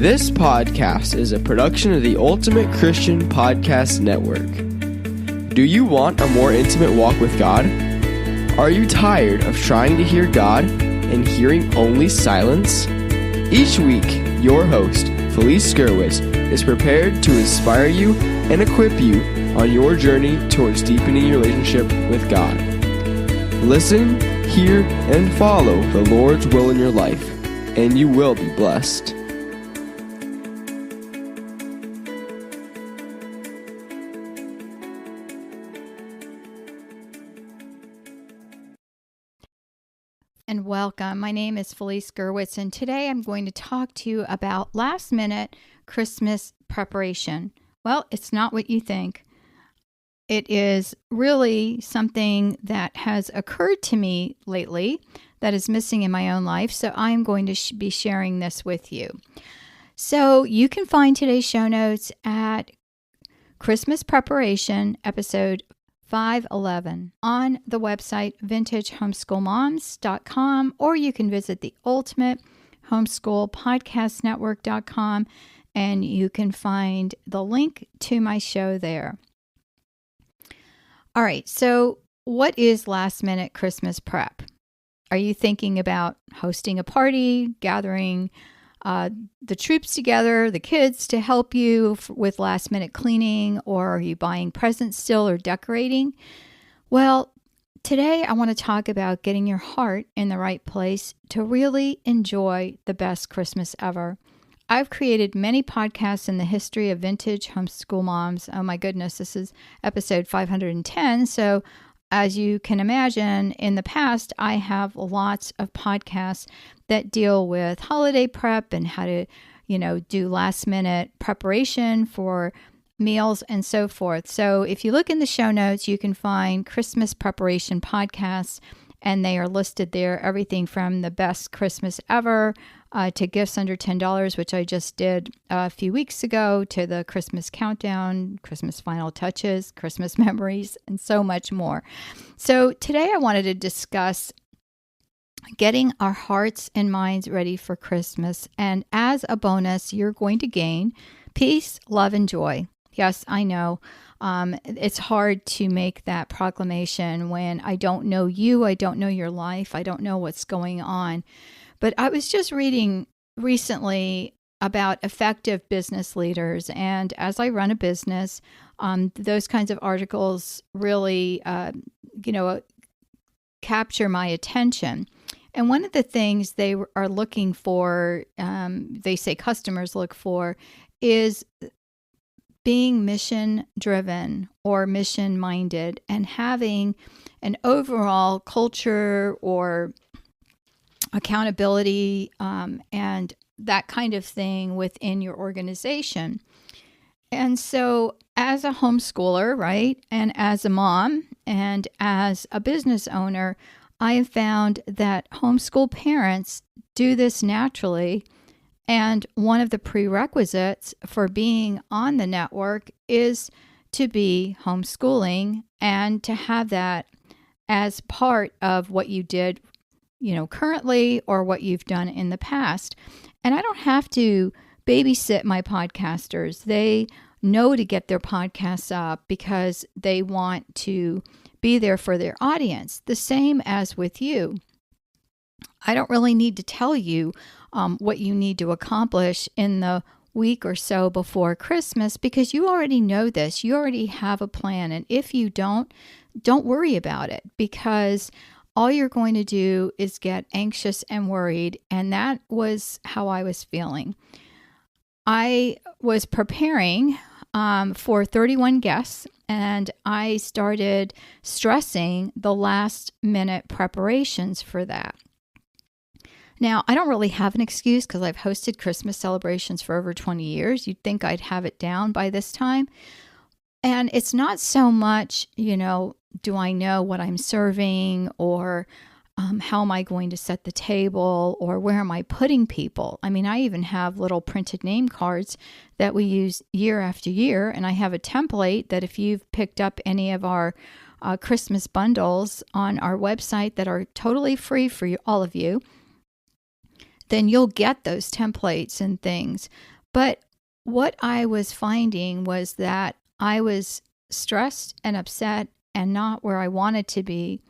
This podcast is a production of the Ultimate Christian Podcast Network. Do you want a more intimate walk with God? Are you tired of trying to hear God and hearing only silence? Each week, your host, Felice Gerwitz, is prepared to inspire you and equip you on your journey towards deepening your relationship with God. Listen, hear, and follow the Lord's will in your life, and you will be blessed. And welcome. My name is Felice Gerwitz, and today I'm going to talk to you about last-minute Christmas preparation. Well, it's not what you think. It is really something that has occurred to me lately that is missing in my own life, so I'm going to be sharing this with you. So you can find today's show notes at Christmas Preparation, episode 511 on the website vintagehomeschoolmoms.com, or you can visit the Ultimate Homeschool Podcast Network.com, and you can find the link to my show there. All right, so what is last minute Christmas prep? Are you thinking about hosting a party, gathering the troops together, the kids to help you with last minute cleaning, or are you buying presents still or decorating? Well, today I want to talk about getting your heart in the right place to really enjoy the best Christmas ever. I've created many podcasts in the history of vintage homeschool moms. Oh my goodness, this is episode 510. So as you can imagine, in the past, I have lots of podcasts that deal with holiday prep and how to, do last minute preparation for meals and so forth. So if you look in the show notes, you can find Christmas preparation podcasts, and they are listed there. Everything from the best Christmas ever to gifts under $10, which I just did a few weeks ago, to the Christmas countdown, Christmas final touches, Christmas memories, and so much more. So today I wanted to discuss getting our hearts and minds ready for Christmas. And as a bonus, you're going to gain peace, love, and joy. Yes, I know. It's hard to make that proclamation when I don't know you, I don't know your life, I don't know what's going on. But I was just reading recently about effective business leaders, and as I run a business, those kinds of articles really, capture my attention. And one of the things they are looking for, they say customers look for, is being mission-driven or mission-minded and having an overall culture or accountability and that kind of thing within your organization. And so as a homeschooler, right, and as a mom and as a business owner, I have found that homeschool parents do this naturally. And one of the prerequisites for being on the network is to be homeschooling and to have that as part of what you did, currently or what you've done in the past. And I don't have to babysit my podcasters. They know to get their podcasts up because they want to be there for their audience. The same as with you. I don't really need to tell you what you need to accomplish in the week or so before Christmas because you already know this. You already have a plan. And if you don't worry about it because all you're going to do is get anxious and worried. And that was how I was feeling. I was preparing for 31 guests, and I started stressing the last minute preparations for that. Now, I don't really have an excuse because I've hosted Christmas celebrations for over 20 years. You'd think I'd have it down by this time. And it's not so much, do I know what I'm serving or how am I going to set the table or where am I putting people? I mean, I even have little printed name cards that we use year after year. And I have a template that if you've picked up any of our Christmas bundles on our website that are totally free for all of you, then you'll get those templates and things. But what I was finding was that I was stressed and upset and not where I wanted to be.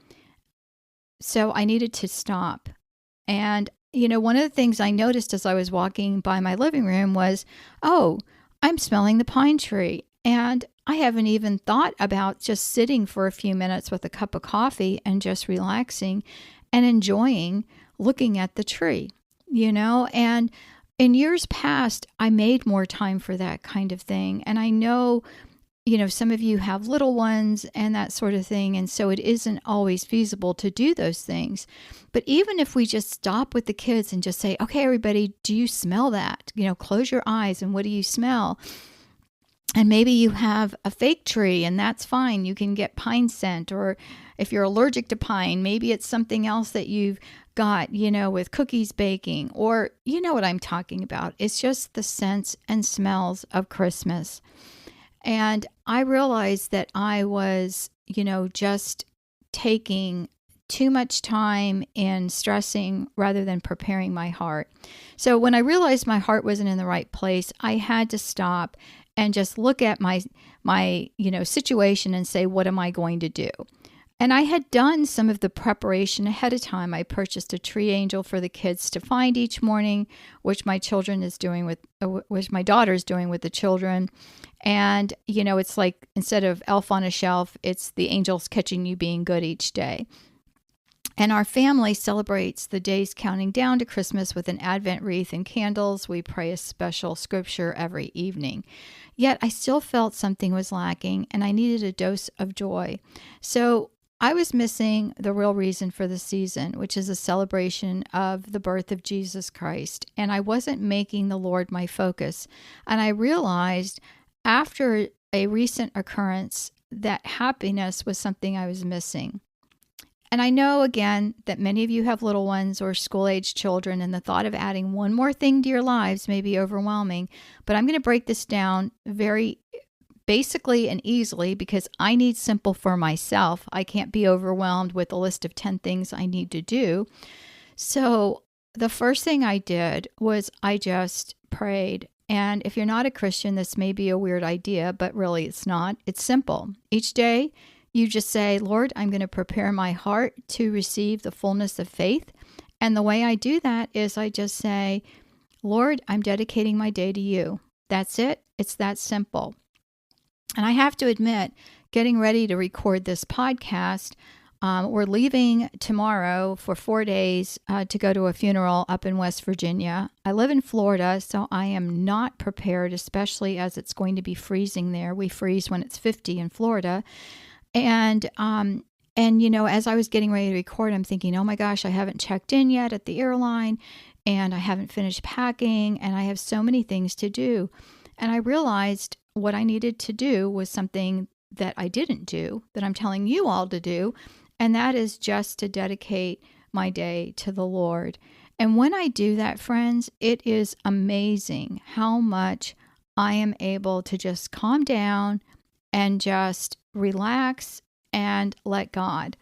So I needed to stop. And, one of the things I noticed as I was walking by my living room was, oh, I'm smelling the pine tree. And I haven't even thought about just sitting for a few minutes with a cup of coffee and just relaxing and enjoying looking at the tree, And in years past, I made more time for that kind of thing. And I know, some of you have little ones and that sort of thing. And so it isn't always feasible to do those things. But even if we just stop with the kids and just say, okay, everybody, do you smell that? Close your eyes and what do you smell? And maybe you have a fake tree and that's fine. You can get pine scent, or if you're allergic to pine, maybe it's something else that you've got, with cookies baking, or you know what I'm talking about. It's just the scents and smells of Christmas. And I realized that I was, just taking too much time in stressing rather than preparing my heart. So when I realized my heart wasn't in the right place, I had to stop and just look at my situation and say, what am I going to do? And I had done some of the preparation ahead of time. I purchased a tree angel for the kids to find each morning, which my daughter's doing with the children. And, it's like instead of elf on a shelf, it's the angels catching you being good each day. And our family celebrates the days counting down to Christmas with an Advent wreath and candles. We pray a special scripture every evening. Yet I still felt something was lacking and I needed a dose of joy. So I was missing the real reason for the season, which is a celebration of the birth of Jesus Christ. And I wasn't making the Lord my focus. And I realized after a recent occurrence that happiness was something I was missing. And I know, again, that many of you have little ones or school-age children, and the thought of adding one more thing to your lives may be overwhelming. But I'm going to break this down very basically and easily because I need simple for myself. I can't be overwhelmed with a list of 10 things I need to do. So the first thing I did was I just prayed. And if you're not a Christian, this may be a weird idea, but really it's not. It's simple. Each day, you just say, Lord, I'm going to prepare my heart to receive the fullness of faith. And the way I do that is I just say, Lord, I'm dedicating my day to you. That's it. It's that simple. And I have to admit, getting ready to record this podcast, we're leaving tomorrow for 4 days to go to a funeral up in West Virginia. I live in Florida, so I am not prepared, especially as it's going to be freezing there. We freeze when it's 50 in Florida. And as I was getting ready to record, I'm thinking, oh my gosh, I haven't checked in yet at the airline and I haven't finished packing and I have so many things to do. And I realized what I needed to do was something that I didn't do, that I'm telling you all to do. And that is just to dedicate my day to the Lord. And when I do that, friends, it is amazing how much I am able to just calm down and just relax and let God.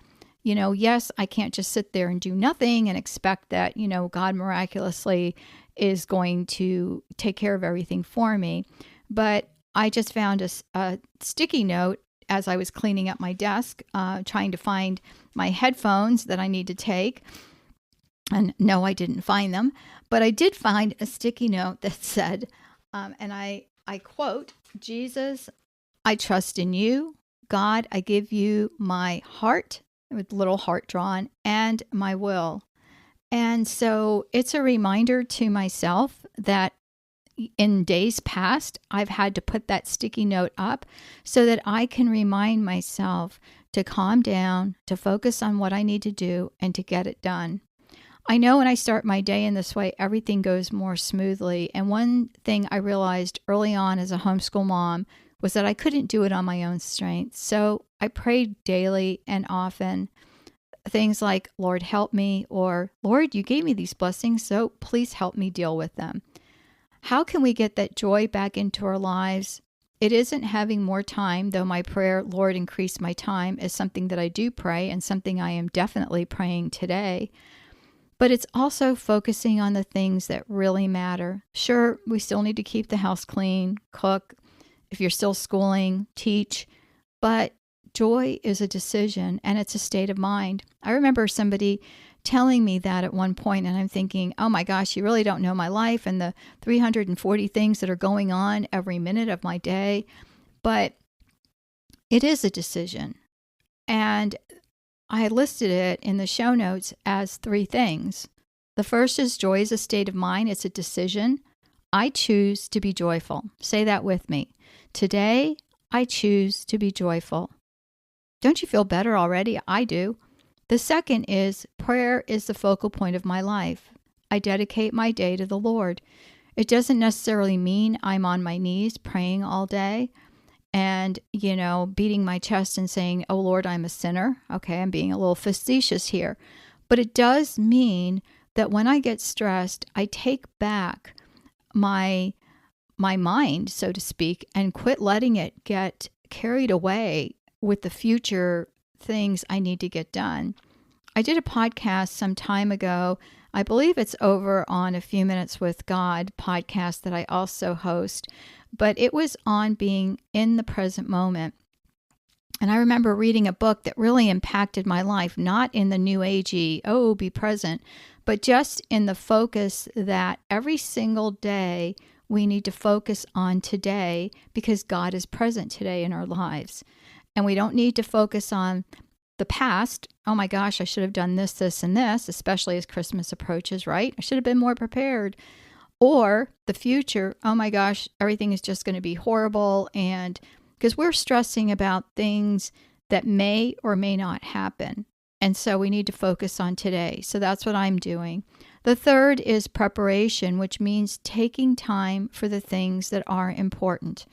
Yes, I can't just sit there and do nothing and expect that, God miraculously is going to take care of everything for me. But I just found a sticky note as I was cleaning up my desk, trying to find my headphones that I need to take. And no, I didn't find them, but I did find a sticky note that said, and I quote, Jesus, I trust in you. God, I give you my heart, with little heart drawn, and my will. And so it's a reminder to myself that in days past, I've had to put that sticky note up so that I can remind myself to calm down, to focus on what I need to do, and to get it done. I know when I start my day in this way, everything goes more smoothly. And one thing I realized early on as a homeschool mom was that I couldn't do it on my own strength. So I prayed daily and often. Things like, Lord, help me, or Lord, you gave me these blessings, so please help me deal with them. How can we get that joy back into our lives? It isn't having more time, though my prayer, Lord, increase my time, is something that I do pray and something I am definitely praying today. but it's also focusing on the things that really matter. Sure, we still need to keep the house clean, cook, if you're still schooling, teach, but joy is a decision and it's a state of mind. I remember somebody telling me that at one point, and I'm thinking, oh my gosh, you really don't know my life and the 340 things that are going on every minute of my day. But it is a decision. And I listed it in the show notes as 3 things. The first is joy is a state of mind. It's a decision. I choose to be joyful. Say that with me. Today, I choose to be joyful. Don't you feel better already? I do. The second is prayer is the focal point of my life. I dedicate my day to the Lord. It doesn't necessarily mean I'm on my knees praying all day and, beating my chest and saying, oh Lord, I'm a sinner. Okay, I'm being a little facetious here. But it does mean that when I get stressed, I take back my mind, so to speak, and quit letting it get carried away with the future things I need to get done. I did a podcast some time ago. I believe it's over on A Few Minutes with God podcast that I also host, but it was on being in the present moment. And I remember reading a book that really impacted my life, not in the new agey, oh, be present, but just in the focus that every single day we need to focus on today because God is present today in our lives. And we don't need to focus on the past. Oh my gosh, I should have done this, this, and this, especially as Christmas approaches, right? I should have been more prepared. Or the future. Oh my gosh, everything is just going to be horrible. And because we're stressing about things that may or may not happen. And so we need to focus on today. So that's what I'm doing. The third is preparation, which means taking time for the things that are important.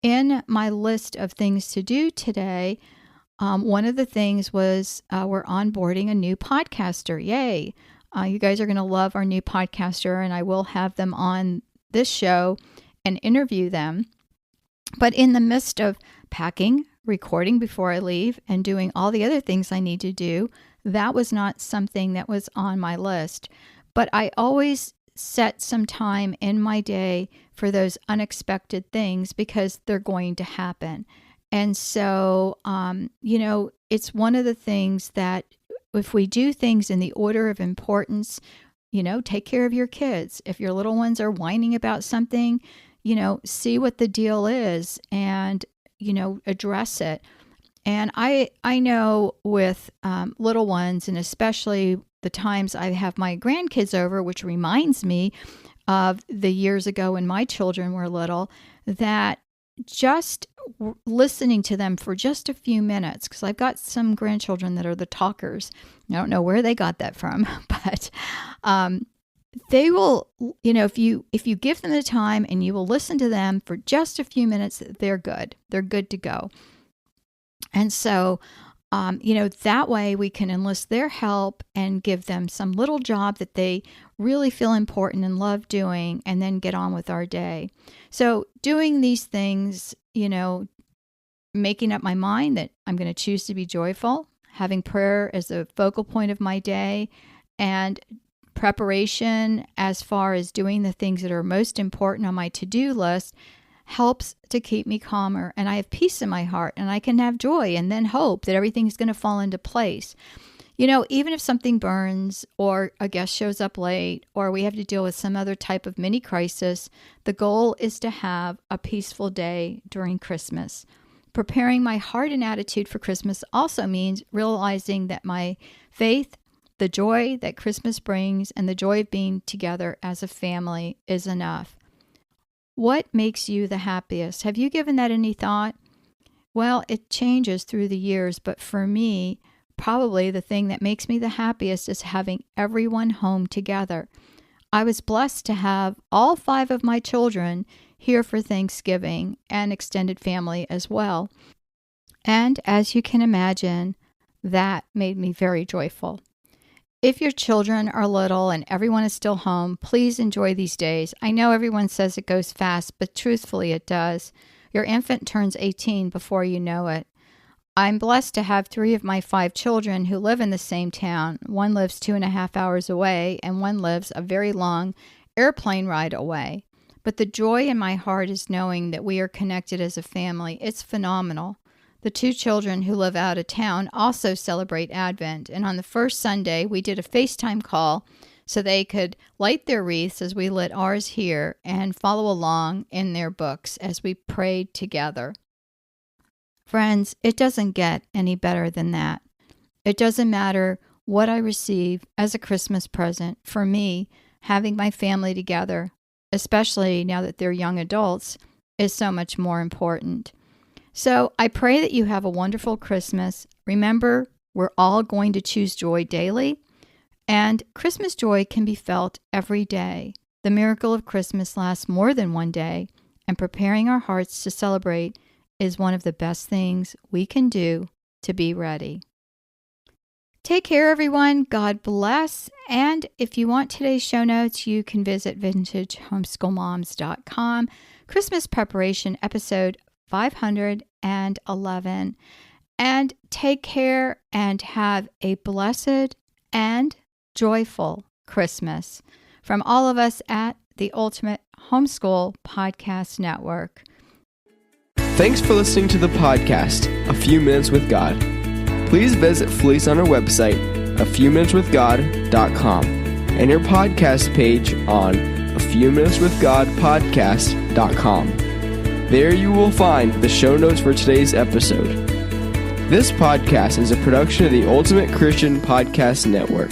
In my list of things to do today, one of the things was we're onboarding a new podcaster. Yay. You guys are going to love our new podcaster, and I will have them on this show and interview them. But in the midst of packing, recording before I leave, and doing all the other things I need to do, that was not something that was on my list. But I always set some time in my day for those unexpected things because they're going to happen. And so, it's one of the things that if we do things in the order of importance, take care of your kids. If your little ones are whining about something, see what the deal is and, address it. And I know with little ones, and especially the times I have my grandkids over, which reminds me of the years ago when my children were little, that just listening to them for just a few minutes, because I've got some grandchildren that are the talkers. I don't know where they got that from, but they will, if you give them the time and you will listen to them for just a few minutes, they're good. They're good to go. And so, that way we can enlist their help and give them some little job that they really feel important and love doing, and then get on with our day. So doing these things, making up my mind that I'm going to choose to be joyful, having prayer as the focal point of my day, and preparation as far as doing the things that are most important on my to-do list helps to keep me calmer, and I have peace in my heart, and I can have joy and then hope that everything's going to fall into place. Even if something burns or a guest shows up late or we have to deal with some other type of mini crisis, the goal is to have a peaceful day during Christmas. Preparing my heart and attitude for Christmas also means realizing that my faith, the joy that Christmas brings, and the joy of being together as a family is enough. What makes you the happiest? Have you given that any thought? Well, it changes through the years, but for me, probably the thing that makes me the happiest is having everyone home together. I was blessed to have all 5 of my children here for Thanksgiving and extended family as well. And as you can imagine, that made me very joyful. If your children are little and everyone is still home, please enjoy these days. I know everyone says it goes fast, but truthfully it does. Your infant turns 18 before you know it. I'm blessed to have 3 of my 5 children who live in the same town. One lives 2.5 hours away, and one lives a very long airplane ride away. But the joy in my heart is knowing that we are connected as a family. It's phenomenal. The 2 children who live out of town also celebrate Advent, and on the first Sunday, we did a FaceTime call so they could light their wreaths as we lit ours here and follow along in their books as we prayed together. Friends, it doesn't get any better than that. It doesn't matter what I receive as a Christmas present. For me, having my family together, especially now that they're young adults, is so much more important. So I pray that you have a wonderful Christmas. Remember, we're all going to choose joy daily, and Christmas joy can be felt every day. The miracle of Christmas lasts more than one day, and preparing our hearts to celebrate is one of the best things we can do to be ready. Take care, everyone. God bless. And if you want today's show notes, you can visit vintagehomeschoolmoms.com. Christmas preparation episode 511. And take care and have a blessed and joyful Christmas from all of us at the Ultimate Homeschool Podcast Network. Thanks for listening to the podcast, A Few Minutes with God. Please visit Felice on our website, afewminuteswithgod.com, and your podcast page on afewminuteswithgodpodcast.com. There you will find the show notes for today's episode. This podcast is a production of the Ultimate Christian Podcast Network.